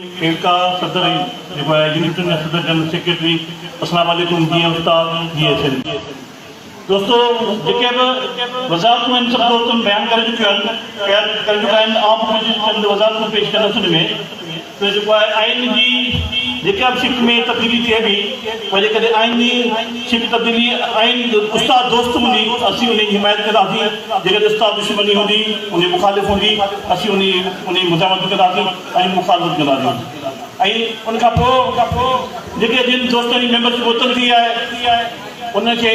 एका सदर यूनिट सदर जनरल सेक्रेटरी अस्सलाम वालेकुम जी उस्ताद जी एस दोस्तों जेके वज़ारत में सब दोस्तों बयान कर चुका है आम चंद वज़ारत पेश कर सुन में तो जो आइन जी जेके शिक में तब्दीली थे भी वजह कदे आइन जी शिक तब्दीली आइन उस्ताद दोस्त होंगी असी उन्हें हिमायत करासी जेके उस्ताद दुश्मनी होंगी उन्हें मुखालिफ होंगी असी उन्हें मुजामत करासी ऐं मुखालफत करासी उनका जेके जिन दोस्तों की मेंबरशिप मुतल थी है उनके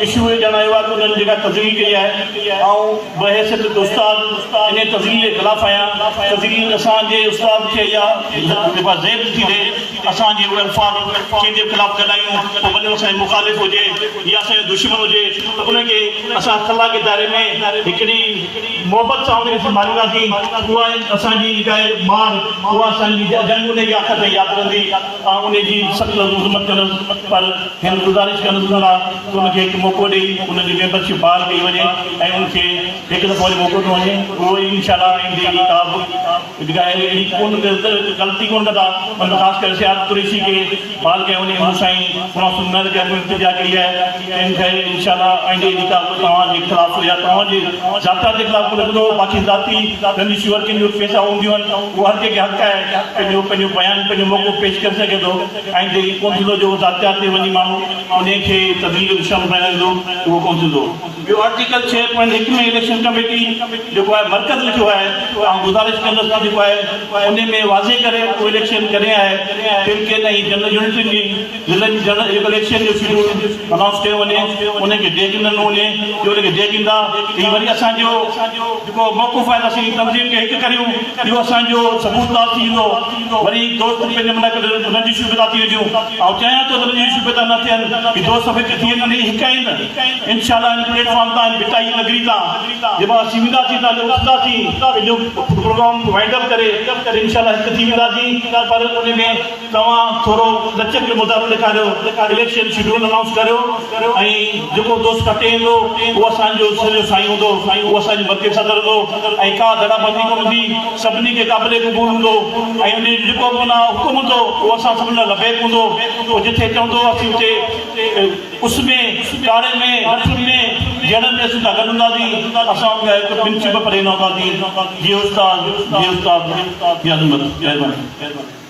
इशू ॼाण आयो आहे त उन्हनि जेका तज़लील कई आहे ऐं बहैसियत उस्ताद इन तज़लील जे ख़िलाफ़ आहियां तज़लील असांजे उस्ताद खे या ज़ेब थी ॾे असांजे उहे अल्फाज़ कंहिंजे ख़िलाफ़ ॻाल्हायूं पोइ वञो असांजो मुखालिफ़ हुजे या असांजो दुश्मन हुजे त उनखे असां अख़लाक़ जे दायरे में हिकिड़ी मोहबत सां उनखे संभालींदासीं उहा असांजी जेका मार उहा असांजी जंग उनजी आख़िर ताईं यादि रहंदी ऐं उनजी सख़्तु हुज़मत कंदुसि पर हिन गुज़ारिश कंदुसि तो उनके एक मौक़ो ॾेई उनजी मेंबरशिप बहाल कई वञे ऐं उनखे हिकु दफ़ो वरी मौक़ो ॾिनो वञे उहो इंशाअल्लाह ईंदी किताब जेका अहिड़ी कोन ग़लती कोन कंदा पर ख़ासि करे सियाद कुरैशी खे बहाल कयो वञे हुन साईं मुनासिब न खे इल्तिजा कई आहे इनखे इंशाअल्लाह आईंदे किताब तव्हांजे ख़िलाफ़ या तव्हांजे ज़ाता जे ख़िलाफ़ कोन कंदो बाक़ी ज़ाती रंजिश वर्किंग जो पैसा हूंदियूं आहिनि उहो हर कंहिंखे हक़ आहे पंहिंजो बयानु पंहिंजो मौक़ो पेश करे सघे थो आईंदे कोन थींदो जो ज़ातियात ते वञी माण्हू उनखे तब्दील शम बनाईंदो उहो कोन थींदो ॿियो आर्टिकल 6.1 में इलेक्शन कमेटी जेको आहे मर्कज़ लिखियो आहे ऐं गुज़ारिश कंदुसि जेको आहे उन में वाज़े करे उहो इलेक्शन करे आहे टिनि नई जनरल यूनिटुनि जी ज़िलनि जी जनरल इलेक्शन जो शेड्यूल अनाउंस कयो वञे उनखे डेग ॾिनो वञे जो उनखे डेग ईंदा हीअ वरी असांजो जेको मौक़ुफ़ आहे असीं तनज़ीम खे हिकु करियूं इहो असांजो सबूतदार थी वेंदो वरी दोस्त पंहिंजे मन रंजिशूं पैदा थी वेंदियूं ऐं चाहियां थो त रंजिशूं पैदा न थियनि कि दोस्त हिकु थी वञनि हिकु आहिनि इंशाअल्लाह इन प्लेटफॉर्म तां बिटाई नगरी तां जब असीं वेंदासीं त उथंदासीं पंहिंजो प्रोग्राम वाइंड अप करे इंशाअल्लाह हिकु थी वेंदासीं पर उन में तव्हां थोरो लचक जो मुदारो ॾेखारियो इलेक्शन शेड्यूल अनाउंस करियो ऐं जेको दोस्त कटे ईंदो उहो असांजो सॼो साईं हूंदो उहो असांजो मर्कज़ सदर हूंदो ऐं का दड़ाबंदी कोन हूंदी सभिनी खे क़ाबिले क़बूल हूंदो ऐं उन जेको माना हुकुम हूंदो उहो असां सभिनी लाइ लबैक हूंदो पोइ जिथे चवंदो असीं उते उस में काड़े में लठुनि में जड़नि में असीं गॾु हूंदासीं असां हिकु प्रिंसिपल पढ़े न हूंदासीं जी उस्ताद जी अज़मत महिरबानी